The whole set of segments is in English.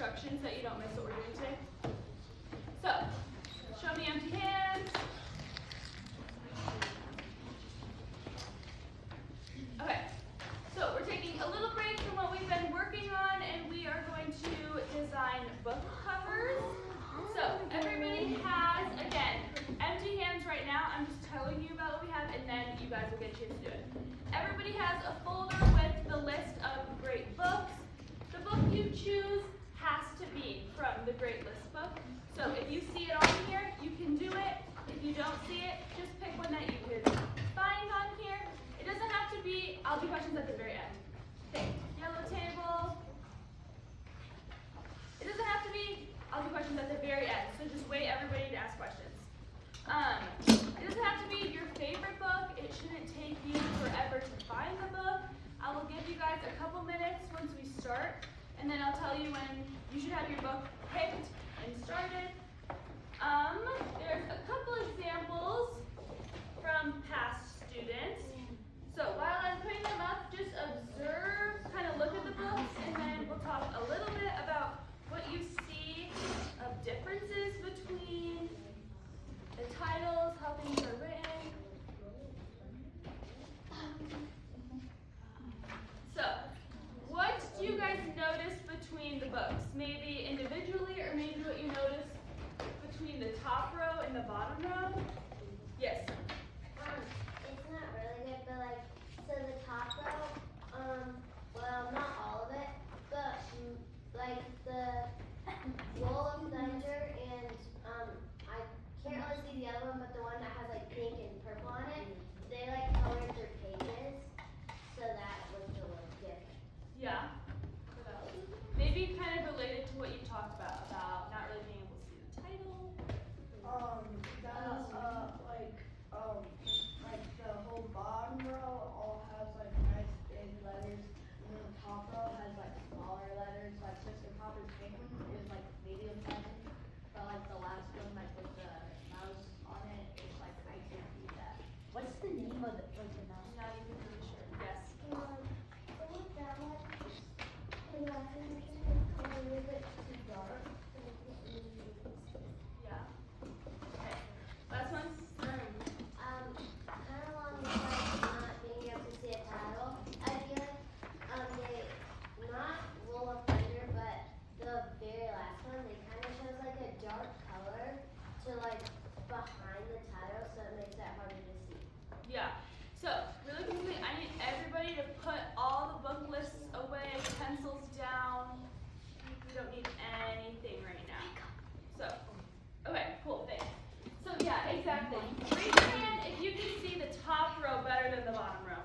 instructions so you don't miss what we're doing today. So, show me empty hands. Okay, so we're taking a little break from what we've been working on, and we are going to design book covers. So, everybody has, again, empty hands right now. I'm just telling you about what we have, and then you guys will get a chance to do it. Everybody has a folder with the list of great books. The book you choose has to be from the Great List book. So if you see it on here, you can do it. If you don't see it, just pick one that you could find on here. It doesn't have to be, I'll do questions at the very end. Okay, yellow table. It doesn't have to be, I'll do questions at the very end. So just wait everybody to ask questions. It doesn't have to be your favorite book. It shouldn't take you forever to find the book. I will give you guys a couple minutes once we start, and then I'll tell you when you should have your book picked and started. There's a couple examples from past students. So while I'm putting them up, just observe, kind of look at the books, and then we'll talk a little bit about what you see of differences between the titles, how things are written. So, what do you guys notice between the books? Maybe individually, or maybe what you notice between the top row and the bottom row? Yes? It's not really good, but like, so the top row, well, not all of it, but like the Roll of Thunder and I can't really see the other one, but the one that has like pink and purple on it, they like colored their pages, so that was a little different. Yeah? Maybe kind of related to what you talked about not really being able to see the title. Like the whole bottom row all has like nice big letters, and then the top row has like smaller letters. Like Mr. Popper's Penguin is like medium sized, but like the last one, like with the mouse on it, is like I can't read that. What's the name of the mouse? Not even really sure. Yes? Yeah. Okay. Last one? Kind of along the lines of not being able to see a title, I feel like, they, not Roll of Thunder, but the very last one, they kind of shows like a dark color to like behind the title, so it makes it harder to see. Yeah. So, really quickly, I need everybody to put all the book lists away, pencils down. We don't need anything right now. So, okay, cool, thanks. So, yeah, exactly. Raise your hand if you can see the top row better than the bottom row.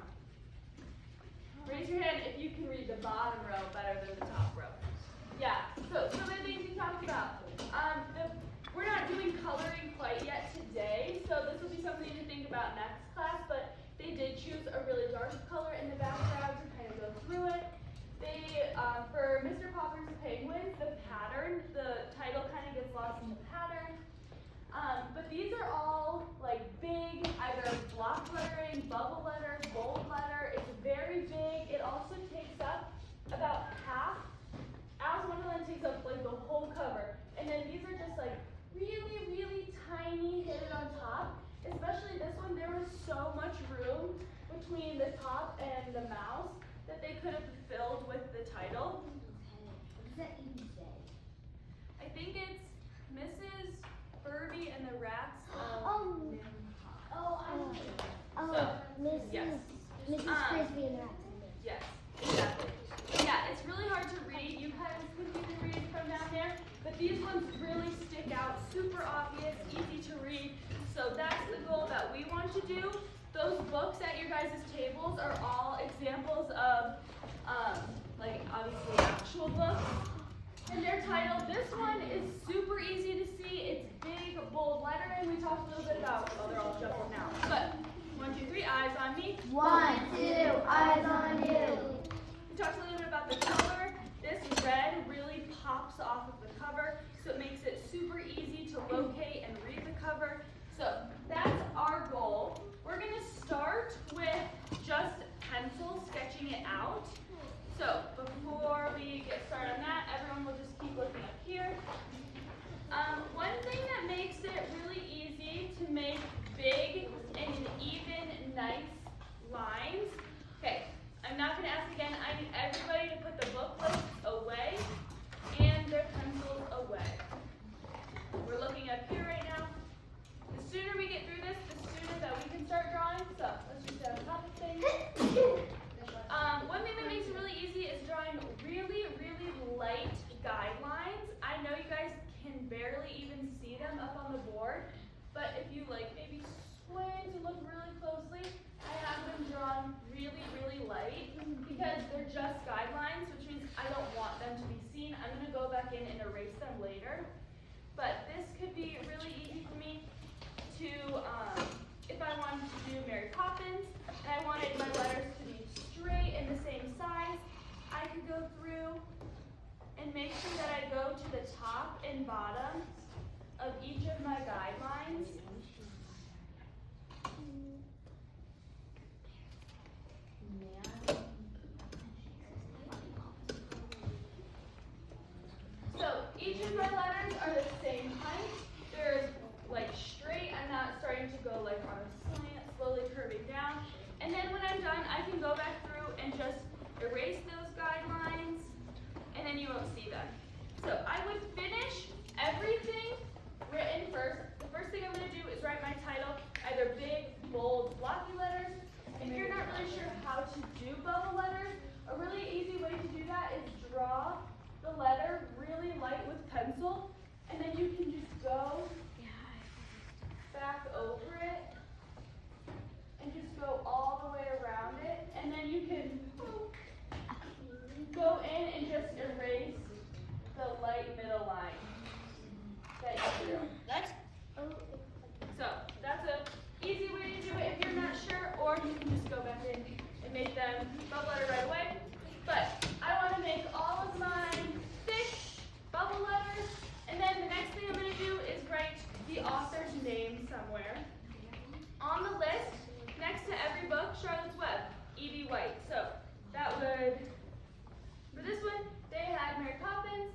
Raise your hand if you can read the bottom row better than the top row. Yeah, so some of the things we talked about. We're not doing coloring quite yet today, so this will be something to think about next class, but they did choose a really dark color in the background to kind of go through it. They, for Mr. Popper's Penguins, the pattern, the title kind of gets lost in the pattern. But these are all like big, either block lettering, bubble letter, bold letter. It's very big. It also takes up about half. Alice Wonderland takes up like the whole cover. And then these are just like really, really tiny hidden on top. Especially this one, there was so much room between the top and the mouse that they could have filled with the title. What does that even say? I think it's Mrs. Furby and the Rats of Oh. Nimha. Oh, So, Mrs. yes. Mrs. Frisbee and Rats. Yes, exactly. Yeah, it's really hard to read. You kind of can see the read from down there, but these ones really stick out, super obvious, easy to read. So that's the goal that we want to do. Those books at your guys' tables are all examples of, like obviously actual books. And their title, this one is super easy to see. It's big, bold lettering. We talked a little bit about, oh, they're all shuffled now. But 1, 2, 3, eyes on me. 1, 2, eyes on you. We talked a little bit about the color. This red really pops off of the cover, so it makes it super easy to locate and read the cover. So that's our goal. We're going to start with just pencil sketching it out. So before we get started on that, everyone will just keep looking lines. Okay, I'm not going to ask again. I need everybody to put the book lists away and their pencils away. We're looking up here right now. The sooner we get through this, the sooner that we can start drawing. So let's just get on top of things. One thing that makes it really easy is drawing really, really light guidelines. I know you guys can barely even see them up on the board, but if you like maybe squint and look really closely, I have them drawn really, really light because they're just guidelines, which means I don't want them to be seen. I'm going to go back in and erase them later. But this could be really easy for me to, if I wanted to do Mary Poppins, and I wanted my letters to be straight and the same size, I could go through and make sure that I go to the top and bottom of each of my guidelines. So each of my letters are the same height. They're like straight. I'm not starting to go like on a slant, slowly curving down. And then when I'm done, I can go back through and just erase those guidelines, and then you won't see them. So I would finish everything written first. The first thing I'm going to do is write my title, either big, bold, blocky letters. If you're not really sure how to do bubble letters, a really easy way to do that is draw the letter really light with pencil, and then you can just go back over it and just go all the way around it, and then you can go in and just erase the light middle line that you drew. So that's an easy way to do it if you're not sure, or you can just go back in and make them bubble letter right away. But I want to make all of mine thick bubble letters, and then the next thing I'm going to do is write the author's name somewhere. On the list, next to every book, Charlotte's Web, E.B. White. So that would, for this one, they had Mary Poppins,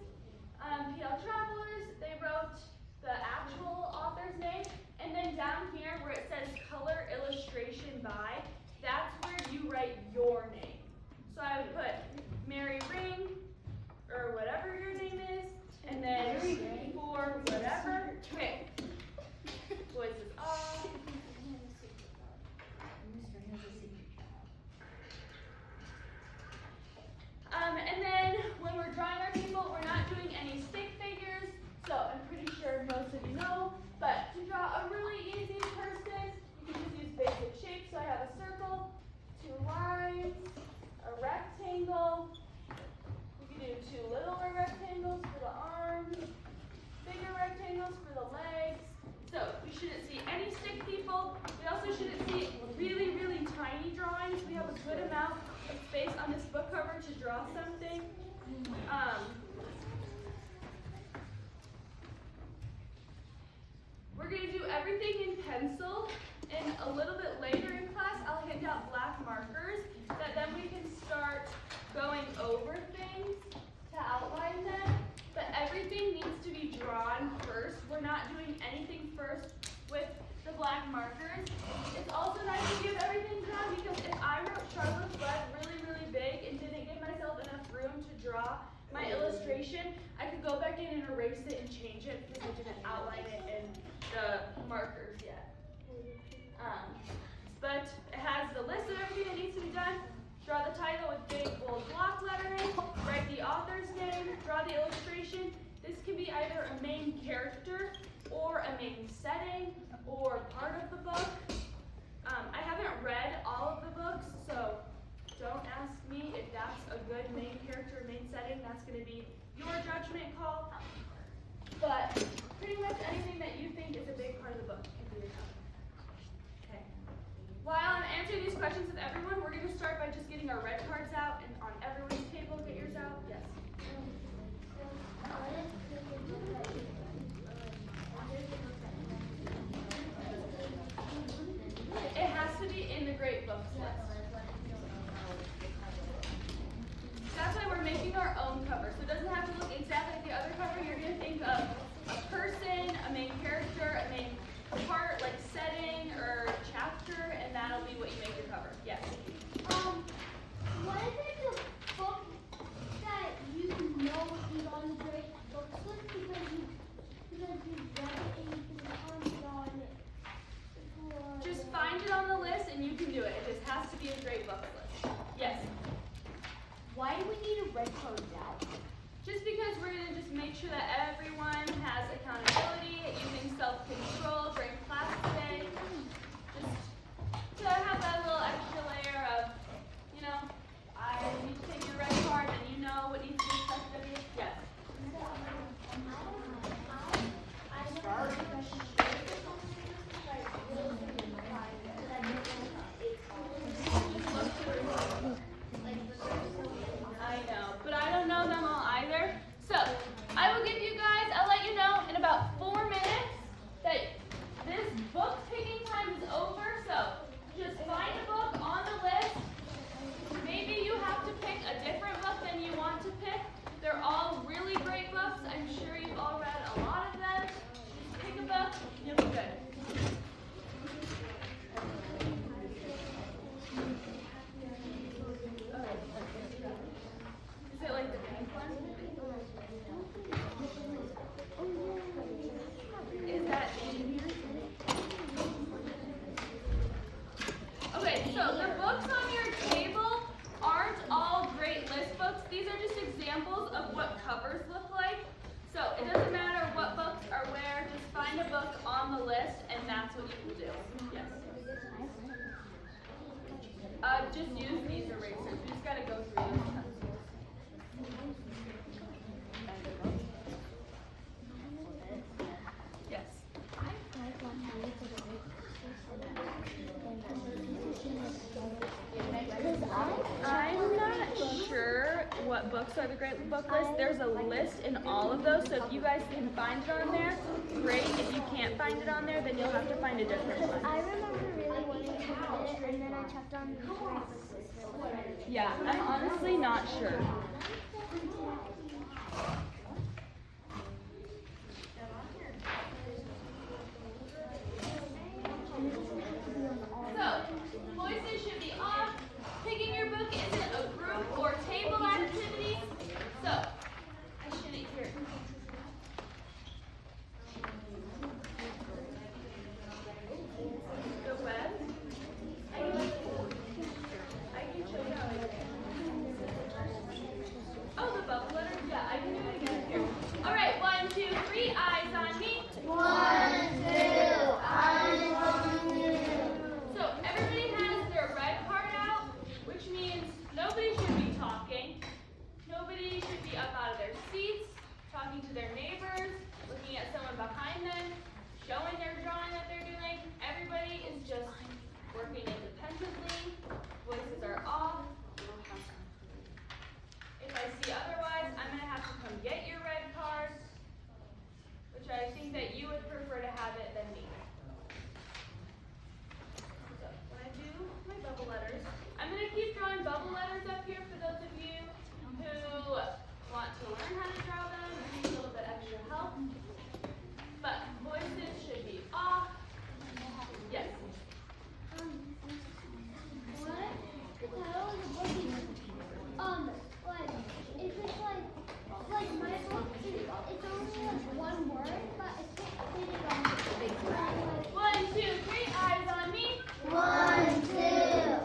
P.L. Travelers, they wrote the actual author's name, and then down here where it says color illustration by, that's where you write your name. So I would put Mary Ring, or whatever your name is, and then for whatever. Okay. Voices off. And then when we're drawing our people, we're not doing any stick figures. So I'm pretty sure most of you know, but to draw a really easy person, you can just use basic shapes. So I have a circle, two lines, a rectangle. You can do two littler rectangles for the arms, bigger rectangles for the legs. So we shouldn't see any stick people. We also shouldn't see really, really tiny drawings. We have a good amount of space on this book cover to draw something. We're going to do everything in pencil, and a little bit later in class I'll hand out black markers that then we can start going over things to outline them, but everything needs to be drawn first. We're not doing anything first with the black markers. It's also nice to give everything drawn because if I wrote Charlotte's Web really, really big and didn't give myself enough room to draw my illustration, I could go back in and erase it and change it because I didn't outline it in the markers yet. But it has the list of everything that needs to be done. Draw the title with big, bold block lettering, write the author's name, draw the illustration. This can be either a main character or a main setting or part of the book. I haven't read all of the books, so don't ask me if that's a good main character or main setting. That's going to be your judgment call. But pretty much anything that you think is a big part of the book can be your topic. Okay. While I'm answering these questions with everyone, we're going to start by just getting our red cards out, and on everyone's table, get yours out. Yes. It has to be in the great books list. That's why we're making our own cover. So it doesn't have to look exactly like the other cover. You're going to think of a person, a main character, a main part, like setting or chapter, and that'll be what you make your cover. Yes. be a great book list. Yes. Why do we need a red card now? Just because we're gonna just make sure that everyone has accountability, using self-control during class today. Just to have that little extra layer of, you know, I need to take your red card and you know what needs to be expected of you. Yes. I know, but I don't know them all either. So, I will give you guys, I'll let you know in about 4 minutes that this book picking time is over. So, just find a book on the list. Maybe you have to pick a different book than you want to pick. They're all really great books. I'm sure you've all read a lot of them. Just pick a book, you'll be good. Is it like the pink one? Is that in here? Okay, so the books on your table aren't all great list books. These are just examples of what covers look like. So it doesn't matter what books are where, just find a book on the list and that's what you will do. Yes. Just use these erasers. You just gotta go through those pencils. Yes. I'm not sure what books are the great book list. There's a list in all of those, so if you guys can find it on there, great. If you can't find it on there, then you'll have to find a different one. I remember really wanting to read it, and then I checked on the Yeah, I'm honestly not sure. So, voices should be off. Picking your book isn't a group or table activity. So, I shouldn't hear it. The web. I can show you how I do it. Oh, the bubble letter? Yeah, I can do it again here. All right, 1, 2, 3, eyes on me. 1, 2, eyes on you. So everybody has their red card out, which means nobody should be talking. Nobody should be up out of their seats, talking to their neighbors, looking at someone behind them, showing their drawing that they're doing. Everybody is just working independently. Voices are off. If I see otherwise, I'm going to have to come get your red card, which I think that you would prefer to have it than me. So when I do my bubble letters, I'm going to keep drawing bubble letters up here for those of you who want to learn how to draw them and need a little bit extra help. But voices should be off. Yes. What? The title of the book is, like, is it like my book, it's only like one word, but I can't fit it on the big word. 1, 2, 3, eyes on me. 1, 2,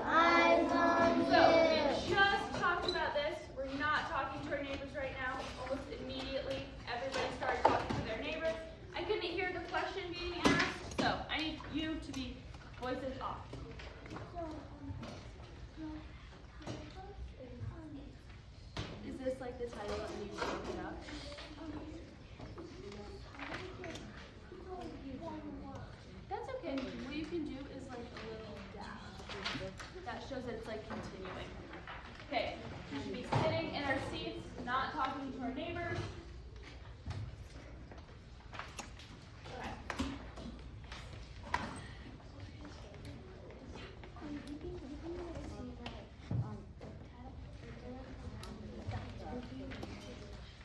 eyes on So we just talked about this. We're not talking to our neighbors right now. Almost immediately, everybody started talking to their neighbors. I couldn't hear the question being asked, so I need you to be voices off. Is this like the title that we broke it up? That's okay. What you can do is like a little dash. That shows that it's like continuing. Okay, we should be sitting in our seats, not talking to our neighbors. Okay.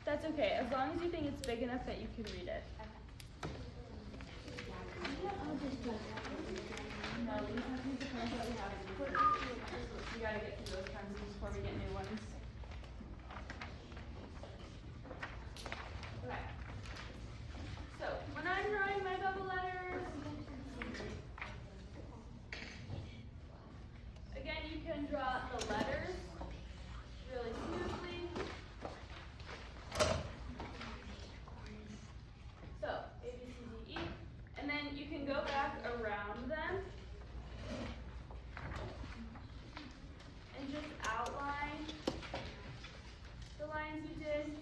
That's okay, as long as you think it's big enough that you can read it. No, these are the pens that we have. We gotta get through those pencils before we get new ones. Okay. So, when I'm drawing my bubble letters, again, you and draw the letters really smoothly. So, A, B, C, D, E. And then you can go back around them and just outline the lines you did.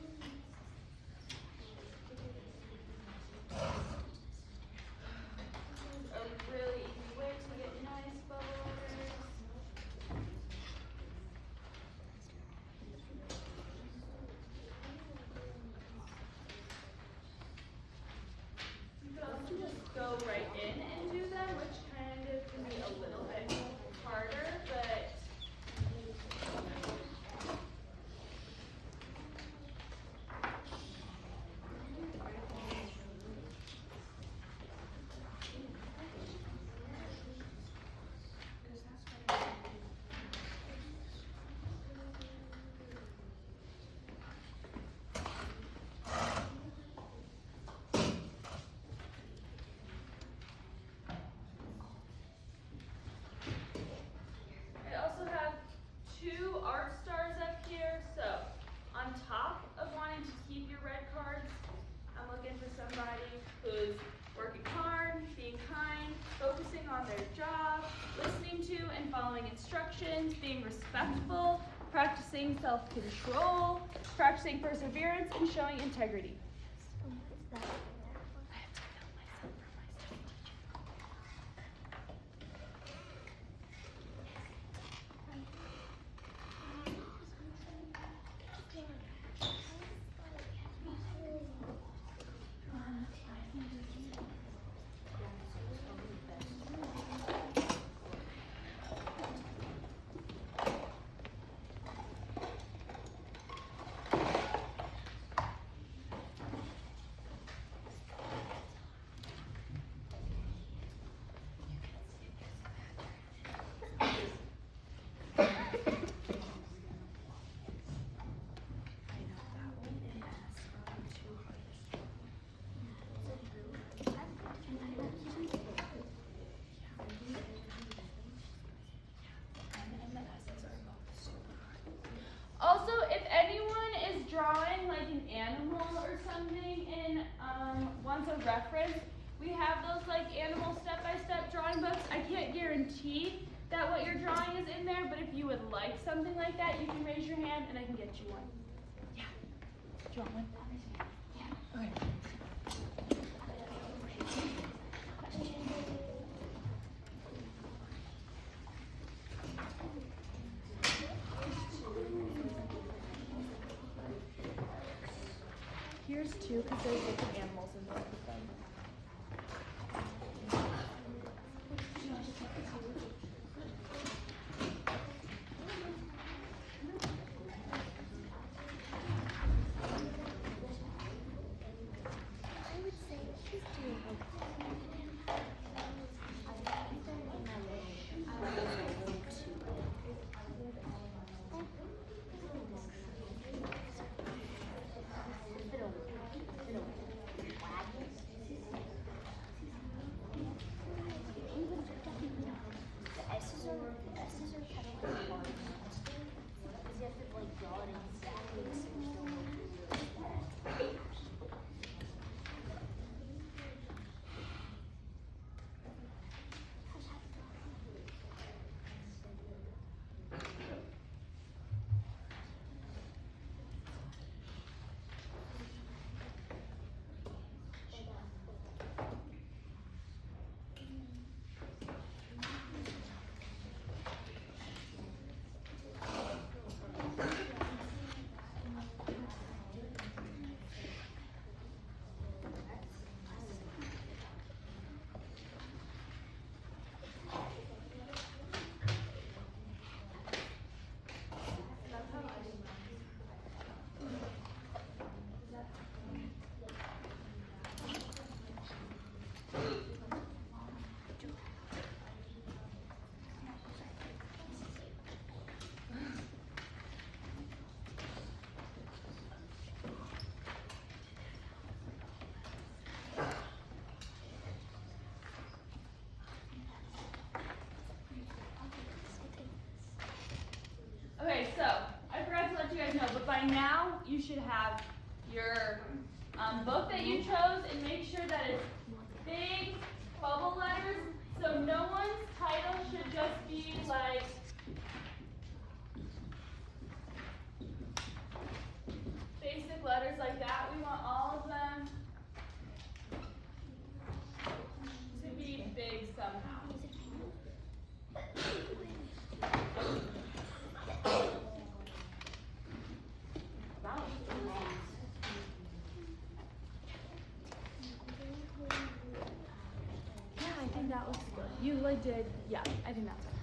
A really easy way to get nice bubble letters. You could also just go right in and do them, which kind of can be a little bit harder, but I also have two art stars up here. So on top of wanting to keep your red cards, I'm looking for somebody who's working hard, being kind, focusing on their job, listening to and following instructions, being respectful, practicing self-control, practicing perseverance, and showing integrity. Also, if anyone is drawing like an animal or something and wants a reference, we have those like animal step-by-step drawing books. I can't guarantee that what you're drawing is in there, but if you would like something like that, you can raise your hand and I can get you one. Yeah. Do you want one? Yeah. Okay. Here's two because there's different animals in both of them. I would say she's doing okay. by now you should have your book that you chose, and make sure that it's big bubble letters, so no one's title should just be like basic letters like that. We want all of them to be big somehow. Yeah, I think that was good. You like did, yeah, I think that's good.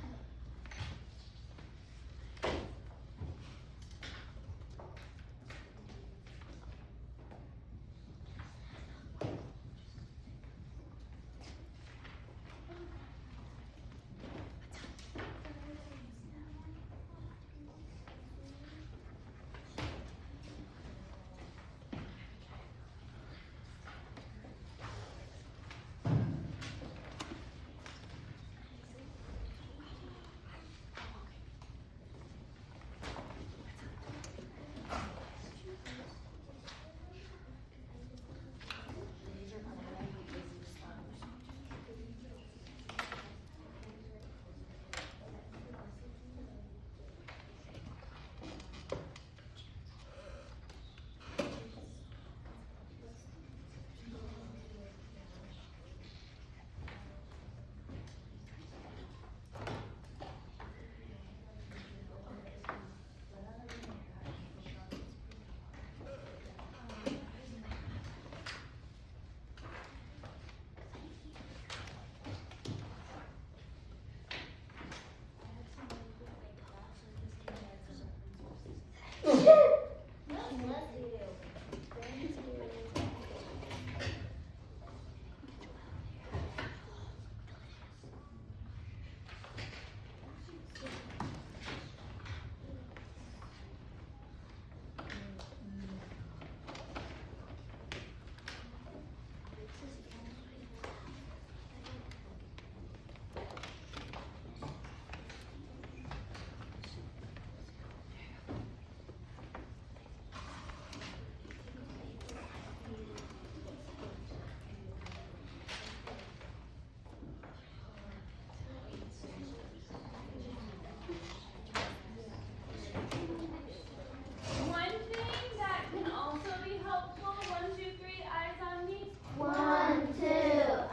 One thing that can also be helpful, 1, 2, 3, eyes on me. 1, 2,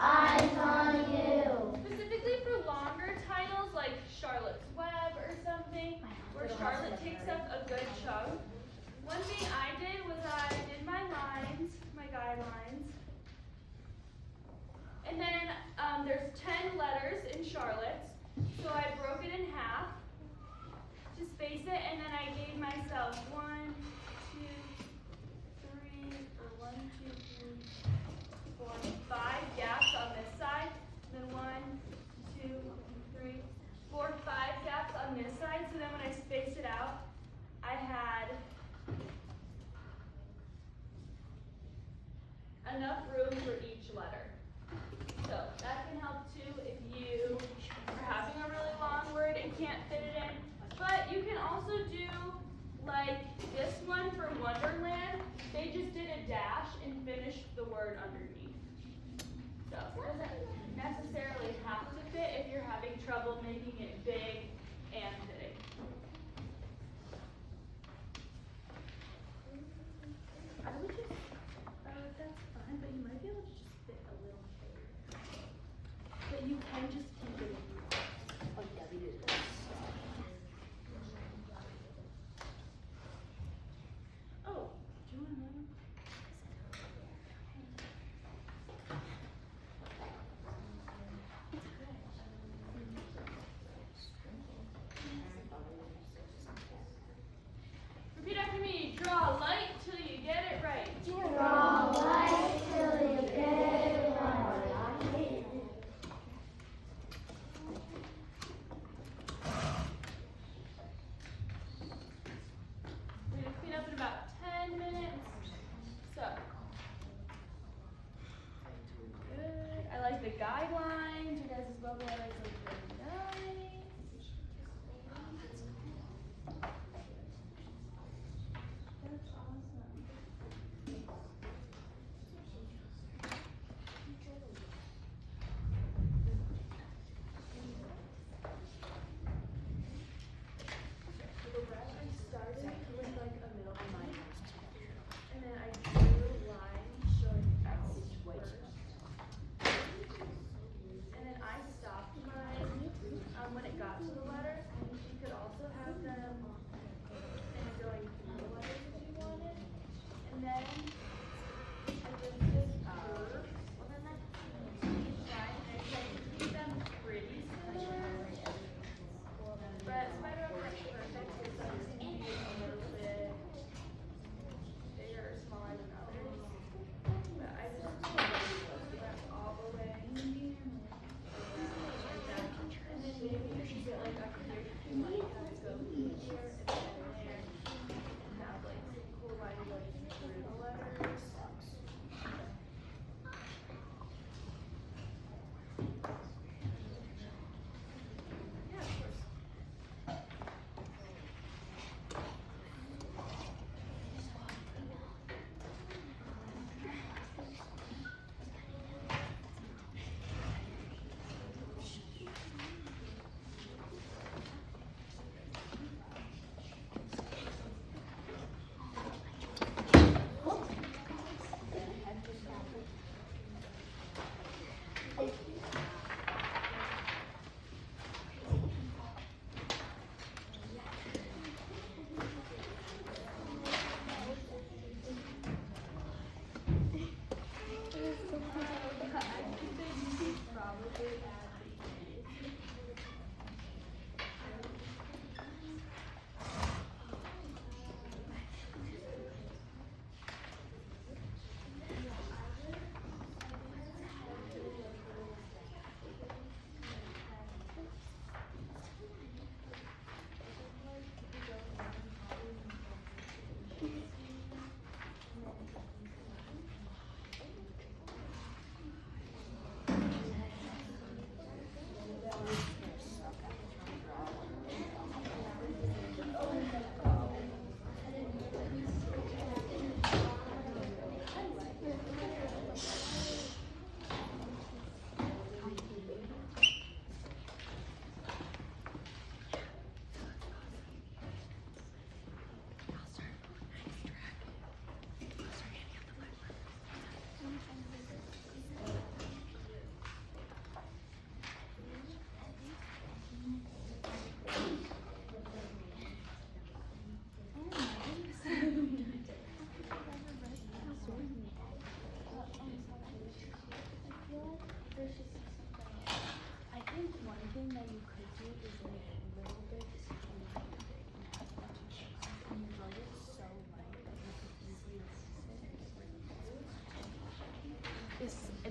eyes on you. Specifically for longer titles like Charlotte's Web or something, where Charlotte takes up a good chunk. One thing I did was I did my lines, my guidelines. And then there's 10 letters in Charlotte's, so I broke it in half to space it, and then I gave myself 1, 2, 3, or 1, 2, 3, 4, 5 gaps on this side, and then 1, 2, 3, 4, 5 gaps on this side. So then when I spaced it out, I had enough room for each letter. So that can help too if you are having a really long word and can't fit it in. But you can also do like this one for Wonderland. They just did a dash and finished the word underneath. So it doesn't necessarily have to fit if you're having trouble making it big and fitting. I would just, that's fine, but you might be able to just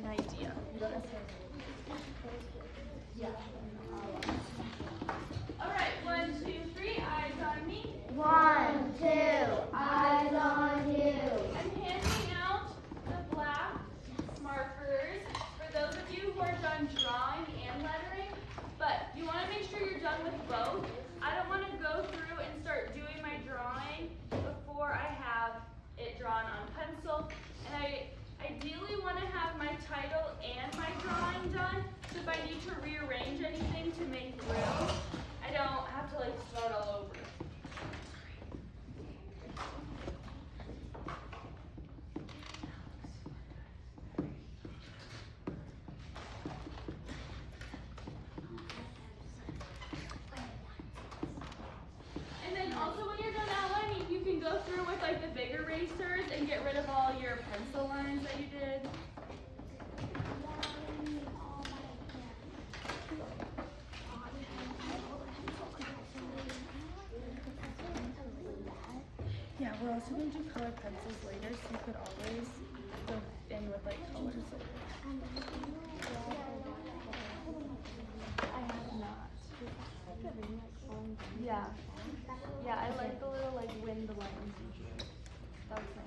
an idea. Alright, 1, 2, 3, eyes on me. 1, 2, eyes on you. I'm handing out the black markers for those of you who are done drawing and lettering, but you want to make sure you're done with both. I don't want to go through and start doing my drawing before I have it drawn on pencil, and I ideally want to have my title and my drawing done, so if I need to rearrange anything to make room, I don't have to like start all over. And then also when you're done outlining, you can go through with like the big erasers and get rid of all your pencil lines that you did. Yeah, we're also going to do colored pencils later, so you could always go in with like colors later. I have not. Yeah. Yeah, I like the little like wind lines usually. That was nice.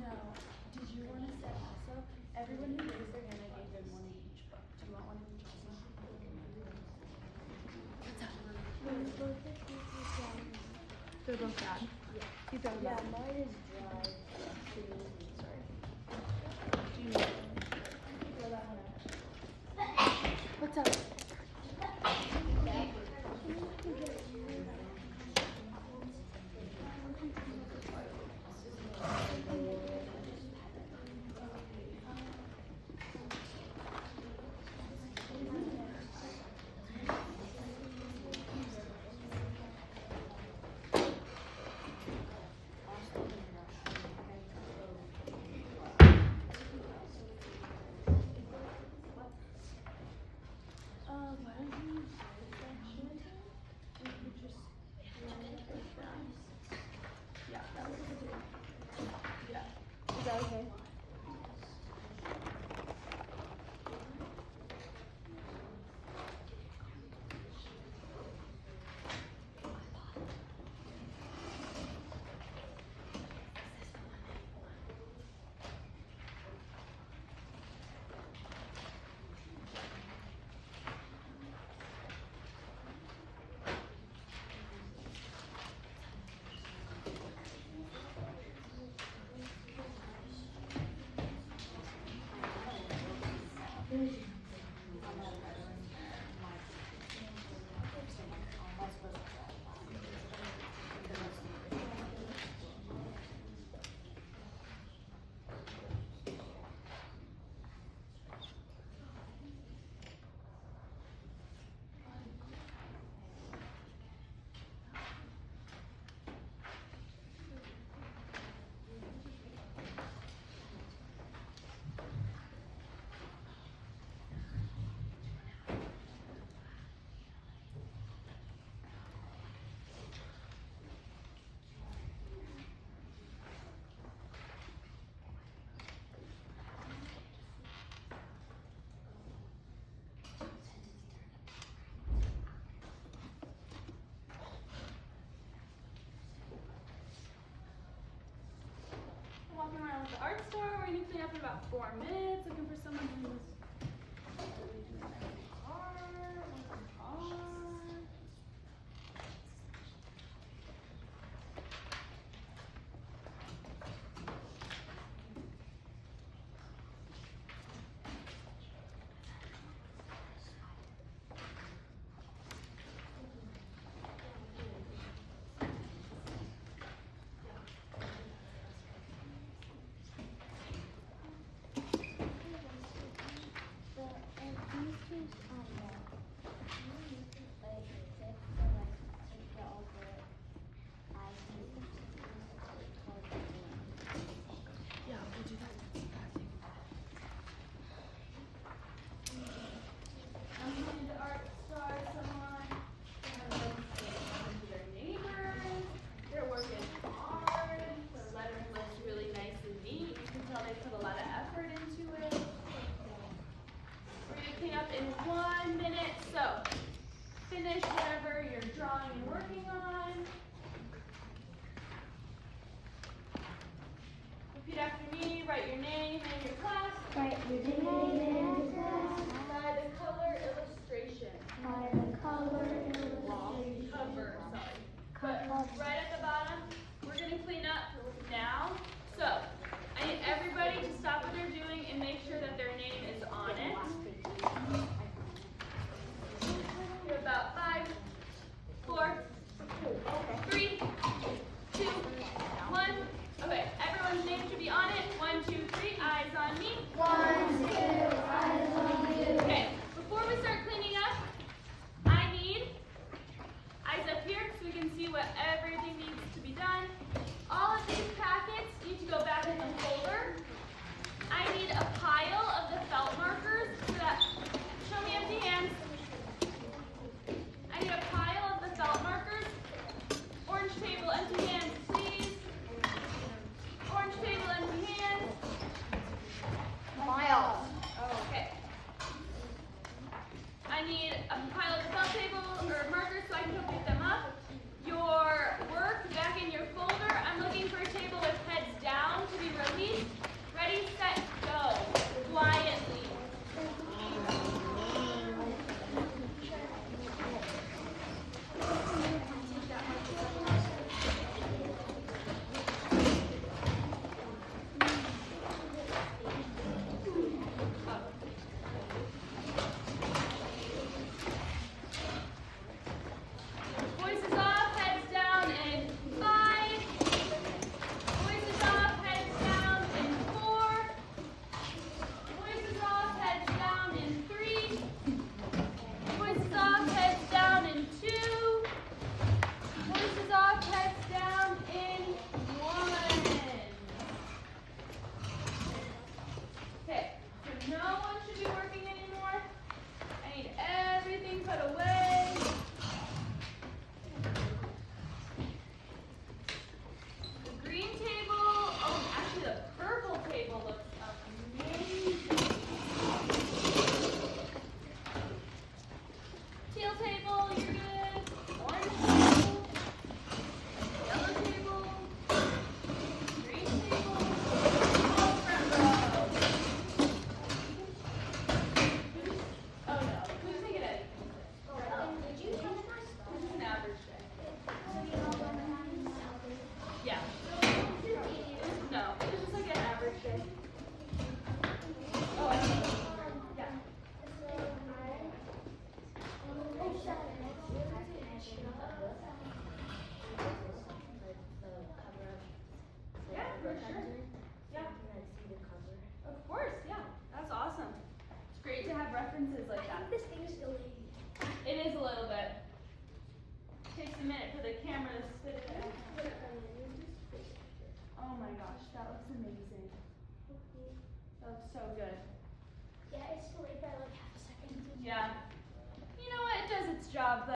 No. Did you want to set also? Everyone who raised their hand, I gave them one of each book. Do you want one of each also? They're both bad. Keep them bad. Mine is dry. Sorry. Do you need them? Throw that one out. What's up? Why don't you actually? We could just yeah, that looks good. Yeah. Is that okay? Walking around with the art store. We're going to clean up in about 4 minutes. Looking for someone who's really doing their art. on. Yeah, we'll do that. I'm going to art star someone. Their neighbors. They're working hard. The letter looks really nice and neat. You can tell they put a lot of effort into it. We're going to clean up in 1 minute. So finish whatever you're drawing and working on. Repeat after me. Write your name and your class. Write your name By the color illustration. by the color Cover, sorry. But right at the bottom, we're going to clean up now. So I need everybody to stop what they're doing and make sure that their name is on it. You have about 5, 4, 3, 2, 1. Okay, everyone's name should be on it. 1, 2, 3. Eyes on me. 1, 2, eyes on you. Okay, before we start cleaning up, I need eyes up here so we can see what everything needs to be done. All of these packets need to go back in the folder. I need a pile of the felt markers so that, show me empty hands. I need a pile of the felt markers. Orange table, empty hands, please. Orange table, empty hands. Miles. Oh, okay. I need a pile of the felt table or markers so I can go pick them up. Your work back in your folder. I'm looking for a table with heads down to be released. Ready, set, go. Quietly. Voices off, heads down in 5. Voices off, heads down in 4. Voices off, heads down in 3. Voices off, heads down in 2. Voices off, heads down in 1. Okay, so no one should be working anymore. I need everything put away. The green table, oh, actually the purple table looks amazing. Teal table, you're good. Orange table. Yellow table. Green table. All front row. Oh no, who's taking it? Did you tell us? This is an average day. Yeah. No, this is like an average day. Oh, I see. Yeah. Yeah, for sure. Yeah. Of course, yeah. That's awesome. It's great to have references like that. This thing is delayed. It is a little bit. Takes a minute for the camera to spit it out. Oh my gosh, that looks amazing. That looks so good. Yeah, it's delayed by like half a second. Yeah. You know what? It does its job though.